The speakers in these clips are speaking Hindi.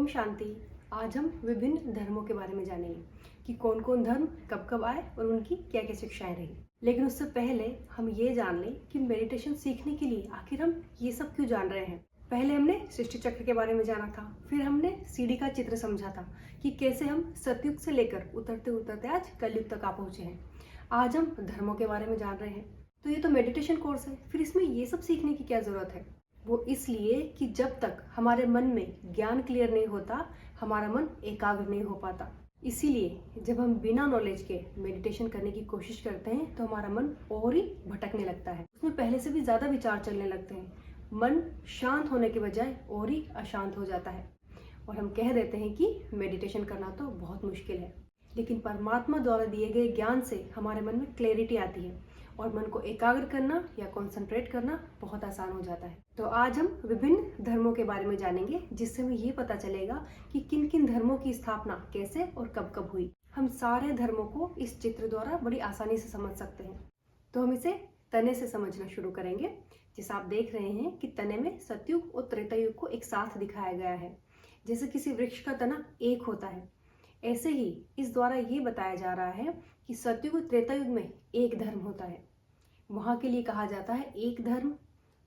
ओम शांति। आज हम विभिन्न धर्मों के बारे में जानेंगे कि कौन कौन धर्म कब कब आए और उनकी क्या क्या शिक्षाएं रही। लेकिन उससे पहले हम ये जान लें कि मेडिटेशन सीखने के लिए आखिर हम ये सब क्यों जान रहे हैं। पहले हमने सृष्टि चक्र के बारे में जाना था, फिर हमने सीढ़ी का चित्र समझा था कि कैसे हम सतयुग से लेकर उतरते उतरते आज कलयुग तक आ पहुंचे हैं। आज हम धर्मों के बारे में जान रहे हैं। तो ये तो मेडिटेशन कोर्स है, फिर इसमें ये सब सीखने की क्या जरूरत है। वो इसलिए कि जब तक हमारे मन में ज्ञान क्लियर नहीं होता, हमारा मन एकाग्र नहीं हो पाता। इसीलिए जब हम बिना नॉलेज के मेडिटेशन करने की कोशिश करते हैं तो हमारा मन और ही भटकने लगता है, उसमें पहले से भी ज्यादा विचार चलने लगते हैं। मन शांत होने के बजाय और ही अशांत हो जाता है और हम कह देते हैं कि मेडिटेशन करना तो बहुत मुश्किल है। लेकिन परमात्मा द्वारा दिए गए ज्ञान से हमारे मन में क्लैरिटी आती है और मन को एकाग्र करना या कंसंट्रेट करना बहुत आसान हो जाता है। तो आज हम विभिन्न धर्मों के बारे में जानेंगे, जिससे हमें ये पता चलेगा कि किन किन धर्मों की स्थापना कैसे और कब कब हुई। हम सारे धर्मों को इस चित्र द्वारा बड़ी आसानी से समझ सकते हैं। तो हम इसे तने से समझना शुरू करेंगे। जैसा आप देख रहे हैं कि तने में सतयुग और त्रेता युग को एक साथ दिखाया गया है। जैसे किसी वृक्ष का तना एक होता है, ऐसे ही इस द्वारा ये बताया जा रहा है कि सतयुग और त्रेता युग में एक धर्म होता है। वहां के लिए कहा जाता है एक धर्म,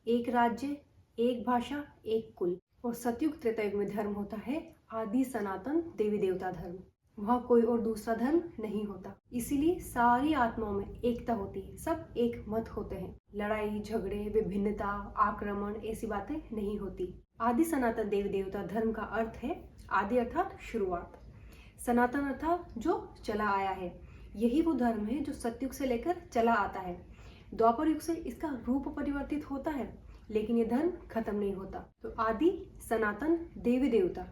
एक राज्य, एक भाषा, एक कुल। और सतयुग त्रेता युग में धर्म होता है आदि सनातन देवी देवता धर्म। वहां कोई और दूसरा धर्म नहीं होता। इसीलिए सारी आत्माओं में एकता होती है, सब एक मत होते हैं। लड़ाई झगड़े, विभिन्नता, आक्रमण, ऐसी बातें नहीं होती। आदि सनातन देवी देवता धर्म का अर्थ है आदि अर्थात शुरुआत, सनातन अर्थात जो चला आया है। यही वो धर्म है जो सतयुग से लेकर चला आता है। द्वापर युग से इसका रूप परिवर्तित होता है, लेकिन ये धर्म खत्म नहीं होता। तो आदि सनातन देवी देवता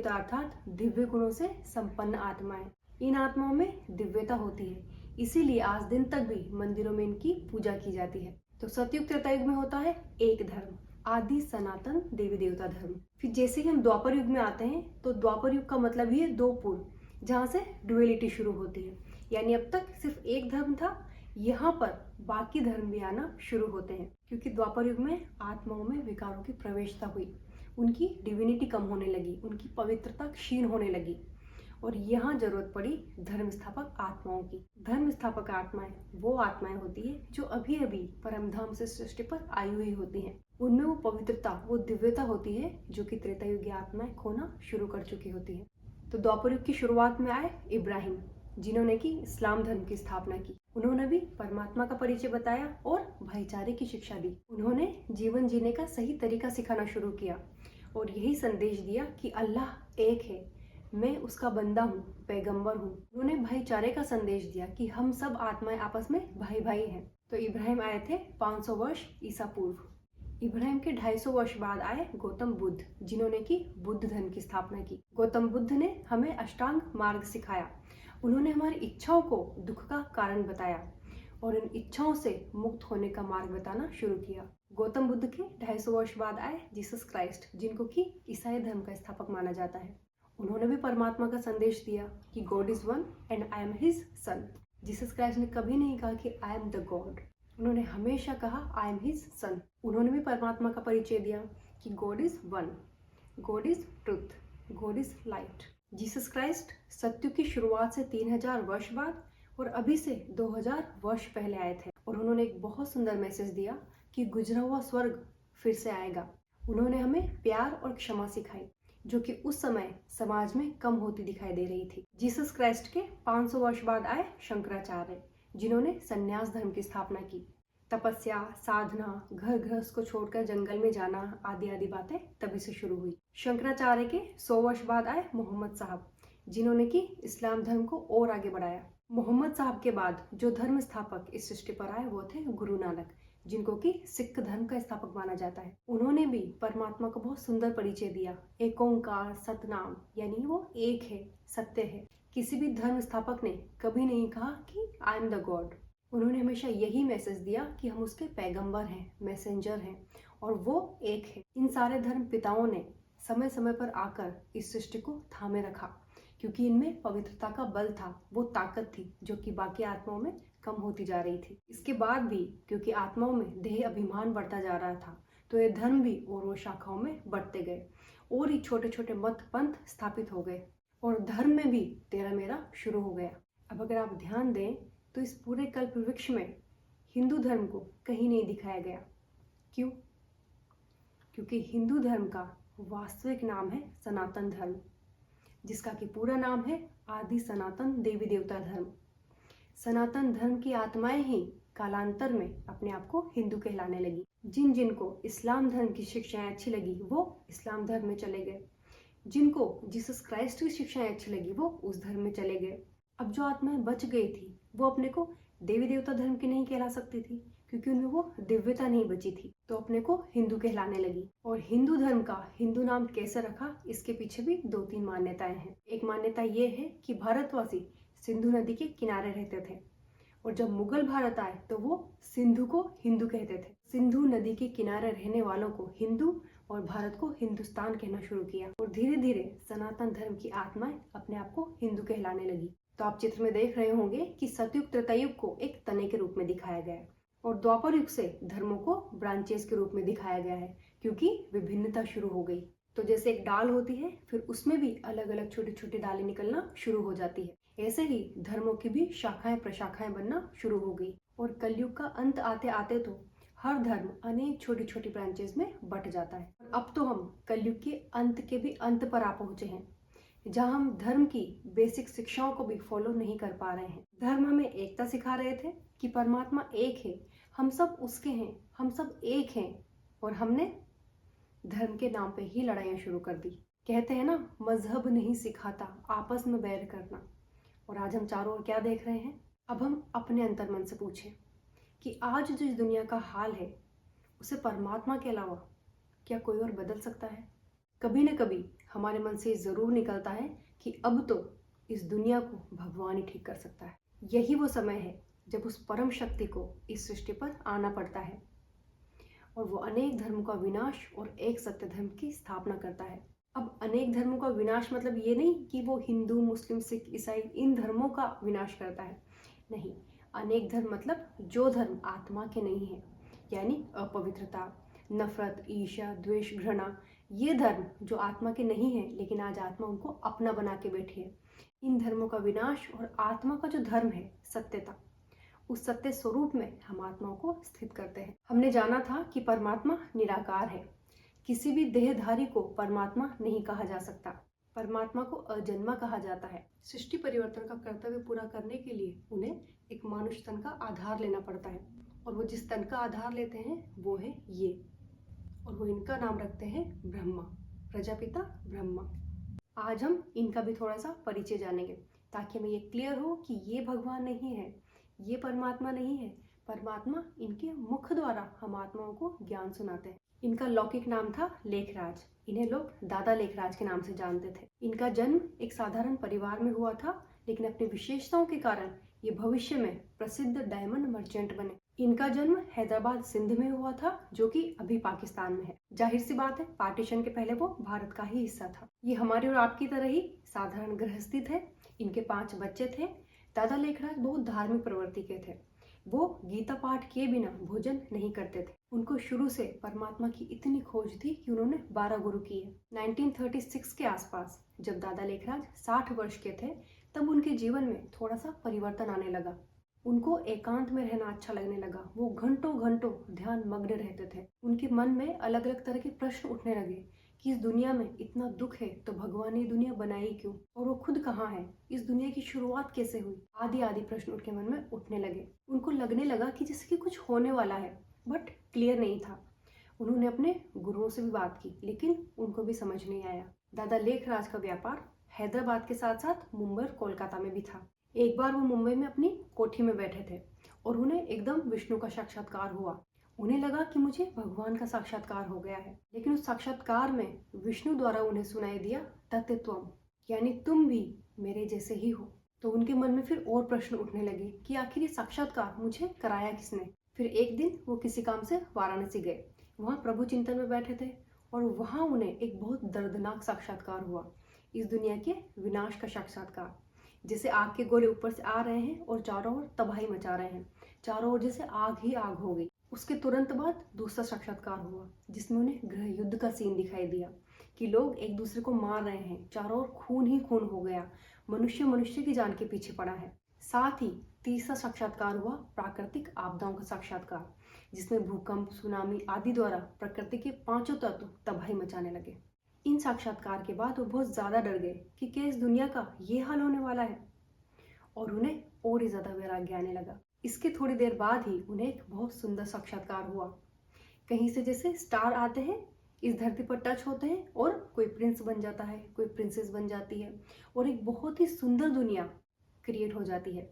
अर्थात दिव्य गुणों से संपन्न आत्माएं। इन आत्माओं में दिव्यता होती है, इसीलिए आज दिन तक भी मंदिरों में इनकी पूजा की जाती है। तो सतयुग त्रेता युग में होता है एक धर्म, आदि सनातन देवी देवता धर्म। फिर जैसे कि हम द्वापर युग में आते हैं, तो द्वापर युग का मतलब ही है दो पूर्व, जहाँ से ड्युअलिटी शुरू होती है। यानी अब तक सिर्फ एक धर्म था, यहाँ पर बाकी धर्म भी आना शुरू होते हैं, क्योंकि द्वापर युग में आत्माओं में विकारों की प्रवेशता हुई, उनकी डिविनिटी कम होने लगी, उनकी पवित्रता क्षीण होने लगी और यहाँ जरूरत पड़ी धर्म स्थापक आत्माओं की। धर्म स्थापक आत्माएं वो आत्माएं होती है जो अभी अभी परमधाम से सृष्टि पर आई हुई होती हैं। उनमें वो पवित्रता, वो दिव्यता होती है जो कि त्रेता युगीय आत्माएं खोना शुरू कर चुकी होती है। तो द्वापर युग की शुरुआत में आए इब्राहिम, जिन्होंने की इस्लाम धर्म की स्थापना की। उन्होंने भी परमात्मा का परिचय बताया और भाईचारे की शिक्षा दी। उन्होंने जीवन जीने का सही तरीका सिखाना शुरू किया और यही संदेश दिया कि अल्लाह एक है, मैं उसका बंदा हूँ, पैगंबर हूँ। उन्होंने भाईचारे का संदेश दिया कि हम सब आत्माएं आपस में भाई भाई हैं। तो इब्राहिम आए थे 500 वर्ष ईसा पूर्व। इब्राहिम के 250 वर्ष बाद आए गौतम बुद्ध, जिन्होंने की बुद्ध धर्म की स्थापना की। गौतम बुद्ध ने हमें अष्टांग मार्ग सिखाया। उन्होंने हमारी इच्छाओं को दुख का कारण बताया और इन इच्छाओं से मुक्त होने का मार्ग बताना शुरू किया। गौतम बुद्ध के 250 वर्ष बाद आए जीसस क्राइस्ट, जिनको कि ईसाई धर्म का स्थापक माना जाता है। उन्होंने भी परमात्मा का संदेश दिया कि God is one and I am his son. Jesus Christ ने कभी नहीं कहा कि आई एम द गॉड, उन्होंने हमेशा कहा आई एम हिज सन। उन्होंने भी परमात्मा का परिचय दिया कि God is one, God is truth, God is light. Jesus Christ सत्युग की शुरुआत से 3000 वर्ष बाद और अभी से 2000 वर्ष पहले आए थे और उन्होंने एक बहुत सुंदर मैसेज दिया कि गुजरा हुआ स्वर्ग फिर से आएगा। उन्होंने हमें प्यार और क्षमा सिखाई, जो कि उस समय समाज में कम होती दिखाई दे रही थी। जीसस क्राइस्ट के 500 वर्ष बाद आए शंकराचार्य, जिन्होंने संन्यास धर्म की स्थापना की। तपस्या, साधना, घर गृहस्थ को छोड़कर जंगल में जाना, आदि आदि बातें तभी से शुरू हुई। शंकराचार्य के 100 वर्ष बाद आए मोहम्मद साहब, जिन्होंने की इस्लाम धर्म को और आगे बढ़ाया। मोहम्मद साहब के बाद जो धर्म स्थापक इस सृष्टि पर आए वो थे गुरु नानक, जिनको कि सिख धर्म का स्थापक माना जाता है। उन्होंने भी परमात्मा को बहुत सुंदर परिचय दिया, एक ओंकार सतनाम, यानी वो एक है, सत्य है। किसी भी धर्म स्थापक ने कभी नहीं कहा कि आई एम द गॉड। उन्होंने हमेशा यही मैसेज दिया कि हम उसके पैगंबर हैं, मैसेंजर हैं और वो एक है। इन सारे धर्म पिताओं ने समय समय पर आकर इस सृष्टि को थामे रखा, क्योंकि इनमें पवित्रता का बल था, वो ताकत थी जो कि बाकी आत्माओं में कम होती जा रही थी। इसके बाद भी क्योंकि आत्माओं में देह अभिमान बढ़ता जा रहा था, तो ये धर्म भी और वो शाखाओं में बढ़ते गए और ही छोटे छोटे मत पंथ स्थापित हो गए और धर्म में भी तेरा मेरा शुरू हो गया। अब अगर आप ध्यान दें तो इस पूरे कल्प वृक्ष में हिंदू धर्म को कहीं नहीं दिखाया गया। क्यों? क्योंकि हिंदू धर्म का वास्तविक नाम है सनातन धर्म, जिसका कि पूरा नाम है आदि सनातन देवी देवता धर्म। सनातन धर्म की आत्माएं ही कालांतर में अपने आप को हिंदू कहलाने लगी। जिन जिनको इस्लाम धर्म की शिक्षाएं अच्छी लगी वो इस्लाम धर्म में चले गए, जिनको जीसस क्राइस्ट की शिक्षाएं अच्छी लगी वो उस धर्म में चले गए। अब जो आत्माएं बच गई थी वो अपने को देवी देवता धर्म की नहीं कहला सकती थी, क्योंकि उनमें वो दिव्यता नहीं बची थी, तो अपने को हिंदू कहलाने लगी। और हिंदू धर्म का हिंदू नाम कैसे रखा, इसके पीछे भी 2-3 मान्यताएं हैं। एक मान्यता ये है कि भारतवासी सिंधु नदी के किनारे रहते थे और जब मुगल भारत आए तो वो सिंधु को हिंदू कहते थे। सिंधु नदी के किनारे रहने वालों को हिंदू और भारत को हिंदुस्तान कहना शुरू किया और धीरे धीरे सनातन धर्म की आत्माएं अपने आप को हिंदू कहलाने लगी। तो आप चित्र में देख रहे होंगे कि सतयुग त्रेतायुग को एक तने के रूप में दिखाया गया है और द्वापर युग से धर्मों को ब्रांचेस के रूप में दिखाया गया है, क्योंकि विभिन्नता शुरू हो गई। तो जैसे एक डाल होती है फिर उसमें भी अलग अलग छोटी छोटी डालें निकलना शुरू हो जाती है, ऐसे ही धर्मों की भी शाखाएं प्रशाखाएं बनना शुरू हो गई। और कलयुग का अंत आते आते तो हर धर्म अनेक छोटी छोटी ब्रांचेस में बट जाता है। अब तो हम कलयुग के अंत के भी अंत पर आ पहुंचे हैं, जहां हम धर्म की बेसिक शिक्षाओं को भी फॉलो नहीं कर पा रहे हैं। धर्म हमें एकता सिखा रहे थे कि परमात्मा एक है, हम सब उसके हैं, हम सब एक हैं, और हमने धर्म के नाम पे ही लड़ाइयाँ शुरू कर दी। कहते हैं ना, मजहब नहीं सिखाता आपस में बैर करना। और आज हम चारों ओर क्या देख रहे हैं? अब हम अपने अंतर्मन से पूछें कि आज जो इस दुनिया का हाल है उसे परमात्मा के अलावा क्या कोई और बदल सकता है? कभी न कभी हमारे मन से जरूर निकलता है कि अब तो इस दुनिया को भगवान ही ठीक कर सकता है। यही वो समय है जब उस परम शक्ति को इस सृष्टि पर आना पड़ता है और वो अनेक धर्मों का विनाश और एक सत्य धर्म की स्थापना करता है। अब अनेक धर्मों का विनाश मतलब ये नहीं कि वो हिंदू, मुस्लिम, सिख, ईसाई इन धर्मों का विनाश करता है। नहीं, अनेक धर्म मतलब जो धर्म आत्मा के नहीं है, यानी अपवित्रता, नफरत, ईर्ष्या, द्वेष, घृणा, ये धर्म जो आत्मा के नहीं है लेकिन आज आत्मा उनको अपना बना के बैठी है। इन धर्मों का विनाश और आत्मा का जो धर्म है सत्यता, उस सत्य स्वरूप में हम आत्माओं को स्थित करते हैं। हमने जाना था कि परमात्मा निराकार है, किसी भी देहधारी को परमात्मा नहीं कहा जा सकता। परमात्मा को अजन्मा कहा जाता है। सृष्टि परिवर्तन का कर्तव्य पूरा करने के लिए उन्हें एक मानुष तन का आधार लेना पड़ता है और वो जिस तन का आधार लेते हैं वो है ये, और वो इनका नाम रखते हैं ब्रह्मा, प्रजापिता ब्रह्मा। आज हम इनका भी थोड़ा सा परिचय जानेंगे ताकि हमें ये क्लियर हो कि ये भगवान नहीं है, ये परमात्मा नहीं है। परमात्मा इनके मुख द्वारा हम आत्माओं को ज्ञान सुनाते हैं। इनका लौकिक नाम था लेखराज। इन्हें लोग दादा लेखराज के नाम से जानते थे। इनका जन्म एक साधारण परिवार में हुआ था, लेकिन अपनी विशेषताओं के कारण ये भविष्य में प्रसिद्ध डायमंड मर्चेंट बने। इनका जन्म हैदराबाद सिंध में हुआ था, जो कि अभी पाकिस्तान में है। जाहिर सी बात है, पार्टीशन के पहले वो भारत का ही हिस्सा था। ये हमारी और आपकी तरह ही साधारण गृहस्थी थे। इनके 5 बच्चे थे। दादा लेखराज बहुत धार्मिक प्रवृत्ति के थे। वो गीता पाठ किए बिना भोजन नहीं करते थे। उनको शुरू से परमात्मा की इतनी खोज थी कि उन्होंने 12 गुरु किए। 1936 के आसपास जब दादा लेखराज 60 वर्ष के थे तब उनके जीवन में थोड़ा सा परिवर्तन आने लगा। उनको एकांत में रहना अच्छा लगने लगा। वो घंटों घंटों ध्यान मग्न रहते थे। उनके मन में अलग अलग तरह के प्रश्न उठने लगे कि इस दुनिया में इतना दुख है तो भगवान ने दुनिया बनाई क्यों, और वो खुद कहाँ है, इस दुनिया की शुरुआत कैसे हुई, आदि आदि प्रश्न उनके मन में उठने लगे। उनको लगने लगा कि जैसे कि कुछ होने वाला है, बट क्लियर नहीं था। उन्होंने अपने गुरुओं से भी बात की, लेकिन उनको भी समझ नहीं आया। दादा लेखराज का व्यापार हैदराबाद के साथ साथ मुंबई और कोलकाता में भी था। एक बार वो मुंबई में अपनी कोठी में बैठे थे और उन्हें एकदम विष्णु का साक्षात्कार हुआ। उन्हें लगा कि मुझे भगवान का साक्षात्कार हो गया है, लेकिन उस साक्षात्कार में विष्णु द्वारा उन्हें सुनाई दिया तत्त्वम, यानी तुम भी मेरे जैसे ही हो। तो उनके मन में फिर और प्रश्न उठने लगे कि आखिर ये साक्षात्कार मुझे कराया किसने। फिर एक दिन वो किसी काम से वाराणसी गए। वहाँ प्रभु चिंतन में बैठे थे और वहाँ उन्हें एक बहुत दर्दनाक साक्षात्कार हुआ, इस दुनिया के विनाश का साक्षात्कार। जैसे आग के गोले ऊपर से आ रहे हैं और चारों ओर तबाही मचा रहे हैं, चारों ओर जैसे आग ही आग हो गई। उसके तुरंत बाद दूसरा साक्षात्कार हुआ जिसमें उन्हें गृह युद्ध का सीन दिखाई दिया, कि लोग एक दूसरे को मार रहे हैं, चारों ओर खून ही खून हो गया, मनुष्य मनुष्य की जान के पीछे पड़ा है। साथ ही तीसरा साक्षात्कार हुआ प्राकृतिक आपदाओं का साक्षात्कार, जिसमें भूकंप, सुनामी आदि द्वारा प्रकृति के पांचों तत्व तबाही मचाने लगे। इन साक्षात्कार के बाद वो बहुत ज्यादा डर गए कि क्या इस दुनिया का ये हाल होने वाला है, और उन्हें और ही ज्यादा वैराग्य आने लगा। इसके थोड़ी देर बाद ही उन्हें एक बहुत सुंदर साक्षात्कार हुआ। कहीं से जैसे स्टार आते हैं, इस धरती पर टच होते हैं और कोई प्रिंस बन जाता है, कोई प्रिंसेस बन जाती है और एक बहुत ही सुंदर दुनिया क्रिएट हो जाती है।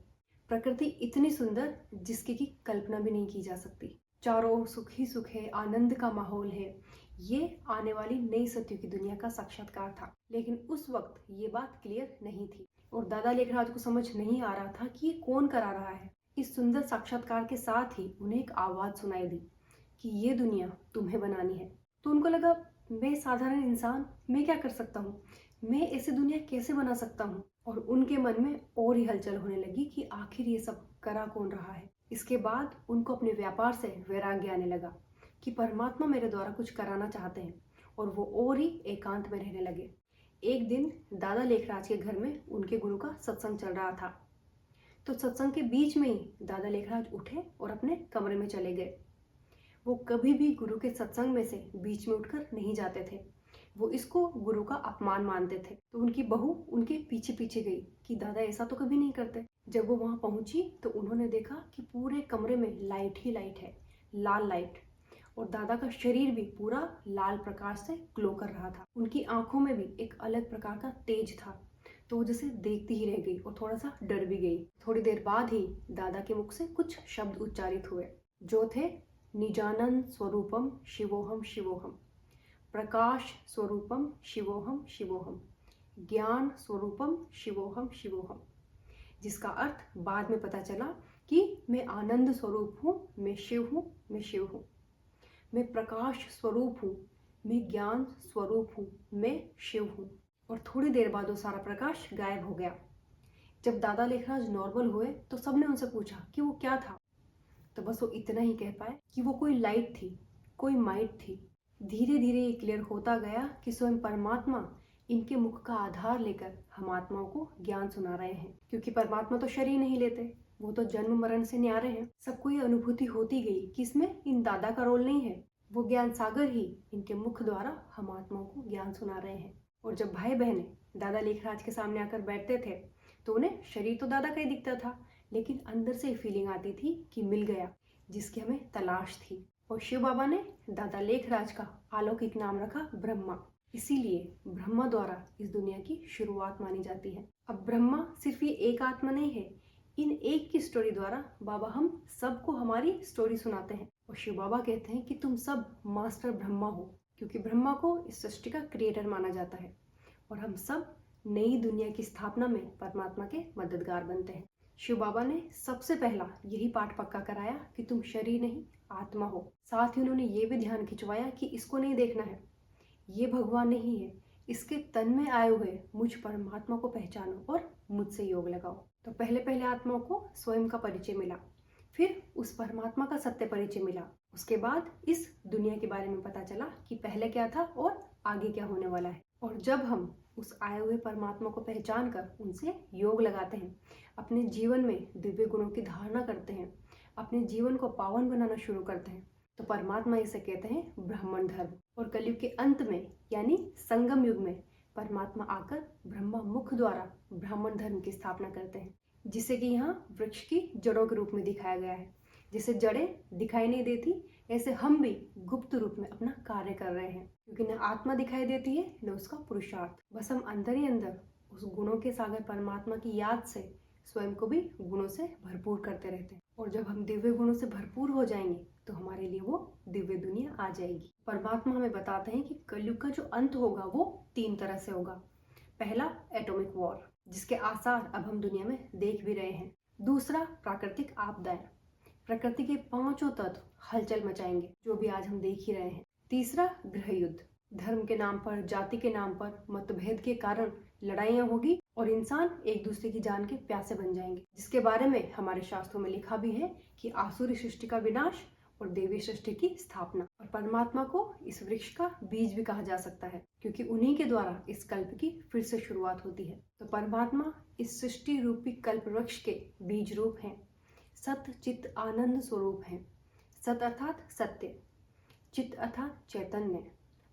प्रकृति इतनी सुंदर जिसकी की कल्पना भी नहीं की जा सकती। चारों ओर सुख ही सुख है, आनंद का माहौल है। ये आने वाली नई सत्यों की दुनिया का साक्षात्कार था। लेकिन उस वक्त ये बात क्लियर नहीं थी और दादा लेखराज को समझ नहीं आ रहा था कि ये कौन करा रहा है। इस सुंदर साक्षात्कार के साथ ही उन्हें एक आवाज सुनाई दी कि ये दुनिया तुम्हें बनानी है। तो उनको लगा, मैं साधारण इंसान, मैं क्या कर सकता हूँ, मैं ऐसी दुनिया कैसे बना सकता हूँ। और उनके मन में और ही हलचल होने लगी कि आखिर ये सब करा कौन रहा है। इसके बाद उनको अपने व्यापार से वैराग्य आने लगा कि परमात्मा मेरे द्वारा कुछ कराना चाहते हैं, और वो और ही एकांत में रहने लगे। एक दिन दादा लेखराज के घर में उनके गुरु का सत्संग चल रहा था। तो सत्संग के बीच में ही दादा लेखराज उठे और अपने कमरे में चले गए। वो कभी भी गुरु के सत्संग में से बीच में उठकर नहीं जाते थे। वो इसको गुरु का अपमान मानते थे। तो उनकी बहू उनके पीछे पीछे गई कि दादा ऐसा तो कभी नहीं करते। जब वो वहां पहुंची तो उन्होंने देखा कि पूरे कमरे में लाइट ही लाइट है, लाल लाइट, और दादा का शरीर भी पूरा लाल प्रकाश से ग्लो कर रहा था। उनकी आंखों में भी एक अलग प्रकार का तेज था। तो वो जैसे देखती ही रह गई और थोड़ा सा डर भी गई। थोड़ी देर बाद ही दादा के मुख से कुछ शब्द उच्चारित हुए, जो थे निजानंद स्वरूपम शिवोहम शिवोहम, प्रकाश स्वरूपम शिवोहम शिवोहम, ज्ञान स्वरूपम शिवोहम शिवोहम। जिसका अर्थ बाद में पता चला कि मैं आनंद स्वरूप हूँ, मैं शिव हूँ, मैं शिव हूँ। मैं प्रकाश स्वरूप हूँ, मैं ज्ञान स्वरूप हूँ, मैं शिव हूँ। और थोड़ी देर बाद वो सारा प्रकाश गायब हो गया। जब दादा लेखराज नॉर्मल हुए तो सबने उनसे पूछा कि वो क्या था। तो बस वो इतना ही कह पाए कि वो कोई लाइट थी, कोई माइट थी। धीरे धीरे ये क्लियर होता गया कि स्वयं परमात्मा इनके मुख का आधार लेकर हम आत्माओं को ज्ञान सुना रहे हैं, क्योंकि परमात्मा तो शरीर नहीं लेते, वो तो जन्म मरण से न्यारे हैं। सबको ये अनुभूति होती गई कि इसमें इन दादा का रोल नहीं है, वो ज्ञान सागर ही इनके मुख द्वारा हम आत्माओं को ज्ञान सुना रहे हैं। और जब भाई बहने दादा लेखराज के सामने आकर बैठते थे तो उन्हें शरीर तो दादा का ही दिखता था, लेकिन अंदर से फीलिंग आती थी कि मिल गया जिसकी हमें तलाश थी। और शिव बाबा ने दादा लेखराज का अलौकिक नाम रखा ब्रह्मा। इसीलिए ब्रह्मा द्वारा इस दुनिया की शुरुआत मानी जाती है। अब ब्रह्मा सिर्फ ये एक आत्मा नहीं है, इन एक की स्टोरी द्वारा बाबा हम सबको हमारी स्टोरी सुनाते हैं। और शिव बाबा कहते हैं कि तुम सब मास्टर ब्रह्मा हो, क्योंकि ब्रह्मा को इस सृष्टि का क्रिएटर माना जाता है और हम सब नई दुनिया की स्थापना में परमात्मा के मददगार बनते हैं। शिव बाबा ने सबसे पहला यही पाठ पक्का कराया कि तुम शरीर नहीं आत्मा हो। साथ ही उन्होंने ये भी ध्यान खिंचवाया कि इसको नहीं देखना है, ये भगवान नहीं है, इसके तन में आए हुए मुझ परमात्मा को पहचानो और मुझसे योग लगाओ। तो पहले पहले आत्मा को स्वयं का परिचय मिला, फिर उस परमात्मा का सत्य परिचय मिला, उसके बाद इस दुनिया के बारे में पता चला कि पहले क्या था और आगे क्या होने वाला है। और जब हम उस आए हुए परमात्मा को पहचान कर उनसे योग लगाते हैं, अपने जीवन में दिव्य गुणों की धारणा करते हैं, अपने जीवन को पावन बनाना शुरू करते हैं, तो परमात्मा इसे कहते हैं ब्राह्मण धर्म। और कलयुग के अंत में यानी संगम युग में परमात्मा आकर ब्रह्मा मुख द्वारा ब्राह्मण धर्म की स्थापना करते हैं, जिसे कि यहाँ वृक्ष की जड़ों के रूप में दिखाया गया है। जिसे जड़ें दिखाई नहीं देती, ऐसे हम भी गुप्त रूप में अपना कार्य कर रहे हैं, क्योंकि न आत्मा दिखाई देती है न उसका पुरुषार्थ। बस हम अंदर ही अंदर उस गुणों के सागर परमात्मा की याद से स्वयं को भी गुणों से भरपूर करते रहते हैं। और जब हम दिव्य गुणों से भरपूर हो जाएंगे तो हमारे लिए वो दिव्य दुनिया आ जाएगी। परमात्मा हमें बताते हैं कि कलयुग का जो अंत होगा वो 3 तरह से होगा। पहला एटॉमिक वॉर, जिसके आसार अब हम दुनिया में देख भी रहे हैं। दूसरा प्राकृतिक आपदाएं, प्रकृति के 5 तत्व हलचल मचाएंगे, जो भी आज हम देख ही रहे हैं। तीसरा गृह युद्ध, धर्म के नाम पर, जाति के नाम पर मतभेद के कारण लड़ाइयाँ होगी और इंसान एक दूसरे की जान के प्यासे बन जाएंगे, जिसके बारे में हमारे शास्त्रों में लिखा भी है कि आसुरी सृष्टि का विनाश और देवी सृष्टि की स्थापना। और परमात्मा को इस वृक्ष का बीज भी कहा जा सकता है, क्योंकि उन्हीं के द्वारा इस कल्प की फिर से शुरुआत होती है। तो परमात्मा इस सृष्टि रूपी कल्प वृक्ष के बीज रूप हैं, सत चित आनंद स्वरूप हैं। सत अर्थात सत्य, चित अर्थात चैतन्य,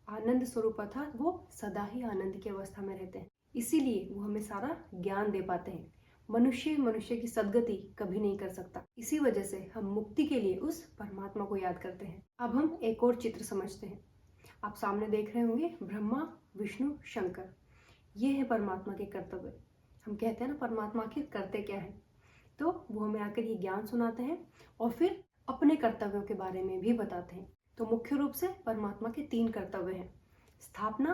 आनंद स्वरूप अर्थात वो सदा ही आनंद की अवस्था में रहते हैं, इसीलिए वो हमें सारा ज्ञान दे पाते हैं। मनुष्य की सद्गति कभी नहीं कर सकता, इसी वजह से हम मुक्ति के लिए उस परमात्मा को याद करते हैं। अब हम एक और चित्र समझते हैं। आप सामने देख रहे होंगे ब्रह्मा, विष्णु, शंकर। ये है परमात्मा के कर्तव्य। हम कहते हैं ना परमात्मा आखिर करते क्या है, तो वो हमें आकर ये ज्ञान सुनाते हैं और फिर अपने कर्तव्यों के बारे में भी बताते हैं। तो मुख्य रूप से परमात्मा के 3 कर्तव्य हैं, स्थापना,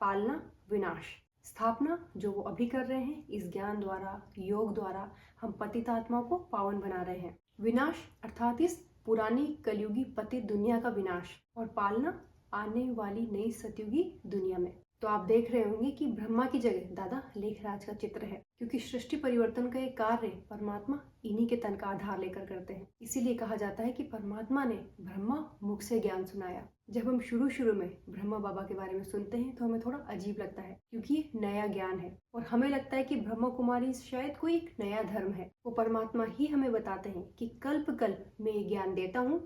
पालना, विनाश। स्थापना जो वो अभी कर रहे हैं, इस ज्ञान द्वारा, योग द्वारा हम पतित आत्मा को पावन बना रहे हैं। विनाश अर्थात इस पुरानी कलयुगी पतित दुनिया का विनाश, और पालना आने वाली नई सतयुगी दुनिया में। तो आप देख रहे होंगे कि ब्रह्मा की जगह दादा लेखराज का चित्र है, क्योंकि सृष्टि परिवर्तन का एक कार्य परमात्मा इन्हीं के तन का आधार लेकर करते हैं। इसीलिए कहा जाता है कि परमात्मा ने ब्रह्मा मुख से ज्ञान सुनाया। जब हम शुरू में ब्रह्मा बाबा के बारे में सुनते हैं तो हमें थोड़ा अजीब लगता है, क्योंकि ये नया ज्ञान है और हमें लगता है कि ब्रह्मा कुमारी शायद कोई एक नया धर्म है। वो परमात्मा ही हमें बताते हैं कि कल्प कल्प में ये ज्ञान देता हूँ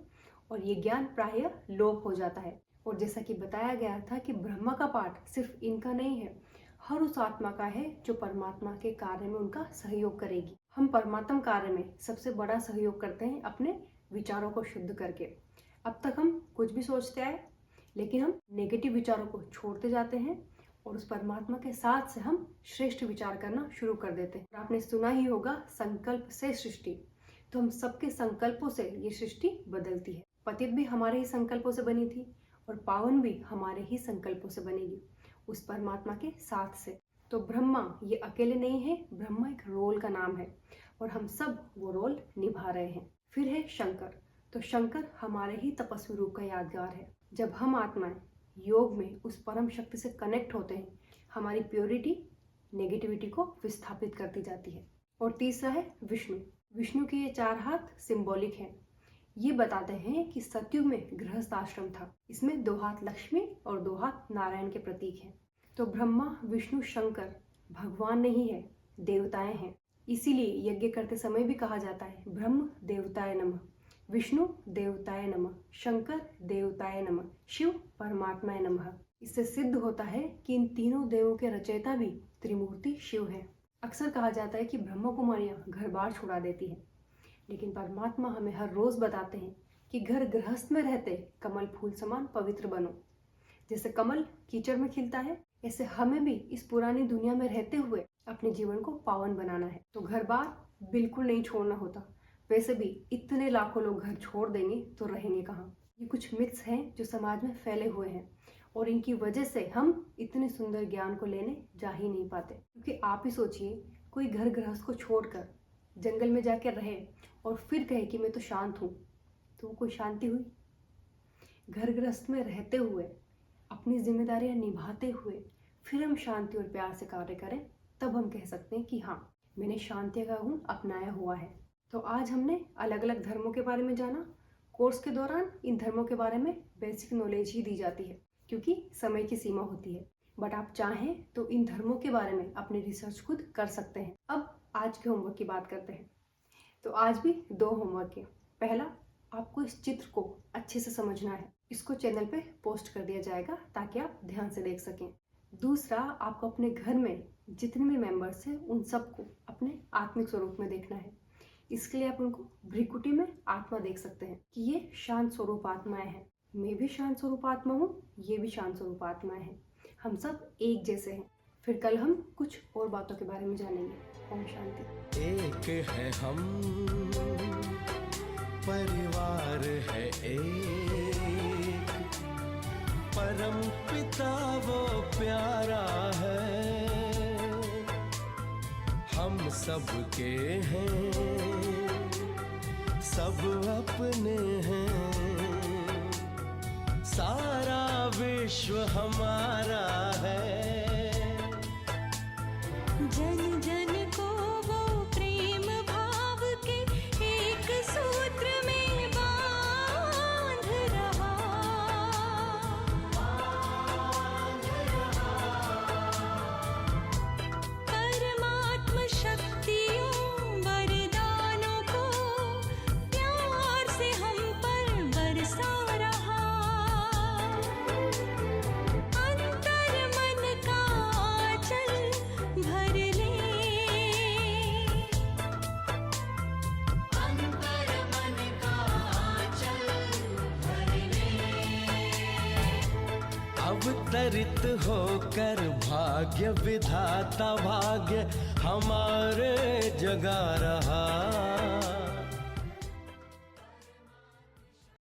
और ये ज्ञान प्रायः लोप हो जाता है। और जैसा कि बताया गया था कि ब्रह्मा का पाठ सिर्फ इनका नहीं है, हर उस आत्मा का है जो परमात्मा के कार्य में उनका सहयोग करेगी। हम परमात्म कार्य में सबसे बड़ा सहयोग करते हैं अपने विचारों को शुद्ध करके। अब तक हम कुछ भी सोचते आए, लेकिन हम नेगेटिव विचारों को छोड़ते जाते हैं और उस परमात्मा के साथ से हम श्रेष्ठ विचार करना शुरू कर देते हैं। आपने सुना ही होगा, संकल्प से सृष्टि। तो हम सबके संकल्पों से ये सृष्टि बदलती है। पतित भी हमारे ही संकल्पों से बनी थी और पावन भी हमारे ही संकल्पों से बनेगी, उस परमात्मा के साथ से। तो ब्रह्मा ये अकेले नहीं है, ब्रह्मा एक रोल का नाम है और हम सब वो रोल निभा रहे हैं। फिर है शंकर। तो शंकर हमारे ही तपस्वी रूप का यादगार है। जब हम आत्माएं योग में उस परम शक्ति से कनेक्ट होते हैं, हमारी प्योरिटी नेगेटिविटी को विस्थापित करती जाती है। और तीसरा है विष्णु। विष्णु के ये 4 हाथ सिंबॉलिक हैं। ये बताते हैं कि सतयुग में गृहस्थ आश्रम था। इसमें 2 हाथ लक्ष्मी और 2 हाथ नारायण के प्रतीक हैं। तो ब्रह्मा, विष्णु, शंकर भगवान नहीं है, देवताएं हैं। इसीलिए यज्ञ करते समय भी कहा जाता है ब्रह्म देवताय नमः, विष्णु देवताय नमः, शंकर देवताय नमः, शिव परमात्माय नमः। इससे सिद्ध होता है कि इन तीनों देवों के रचयिता भी त्रिमूर्ति शिव हैं। अक्सर कहा जाता है कि ब्रह्मा कुमारियां घर बार छुड़ा देती हैं, लेकिन परमात्मा हमें हर रोज बताते हैं कि घर गृहस्थ में रहते कमल फूल समान पवित्र बनो। जैसे कमल कीचड़ में खिलता है, ऐसे हमें भी इस पुरानी दुनिया में रहते हुए अपने जीवन को पावन बनाना है। तो घर बार बिल्कुल नहीं छोड़ना होता। वैसे भी इतने लाखों लोग घर छोड़ देंगे तो रहेंगे कहाँ। ये कुछ मिथ्स हैं जो समाज में फैले हुए हैं और इनकी वजह से हम इतने सुंदर ज्ञान को लेने जा ही नहीं पाते। क्योंकि आप ही सोचिए, कोई घर गृहस्थ को छोड़कर जंगल में जाकर रहे और फिर कहे कि मैं तो शांत हूँ, तो वो कोई शांति हुई? घर गृहस्थ में रहते हुए, अपनी जिम्मेदारियां निभाते हुए फिर हम शांति और प्यार से कार्य करें, तब हम कह सकते हैं कि हाँ, मैंने शांति का गुण अपनाया हुआ है। तो आज हमने अलग अलग धर्मों के बारे में जाना। कोर्स के दौरान इन धर्मों के बारे में बेसिक नॉलेज ही दी जाती है, क्योंकि समय की सीमा होती है। बट आप चाहें तो इन धर्मों के बारे में अपनी रिसर्च खुद कर सकते हैं। अब आज के होमवर्क की बात करते हैं। तो आज भी 2 होमवर्क है। पहला, आपको इस चित्र को अच्छे से समझना है। इसको चैनल पे पोस्ट कर दिया जाएगा ताकि आप ध्यान से देख सकें। दूसरा, आपको अपने घर में जितने भी मेंबर्स हैं उन सबको अपने आत्मिक स्वरूप में देखना है। इसके लिए आप उनको भ्रिकुटी में आत्मा देख सकते हैं कि ये शांत स्वरूप आत्माएं हैं। मैं भी शांत स्वरूप आत्मा हूँ, ये भी शांत स्वरूप आत्माएं हैं। हम सब एक जैसे हैं। फिर कल हम कुछ और बातों के बारे में जानेंगे। ओम शांति। एक है हम, परिवार है एक, परम पिता वो प्यारा है, हम सबके हैं, सब अपने हैं, सारा विश्व हमारा है। जन जन को वो प्रेम भाव के एक सूत्र में बांधा, अवतरित होकर भाग्य विधाता भाग्य हमारे जगा रहा।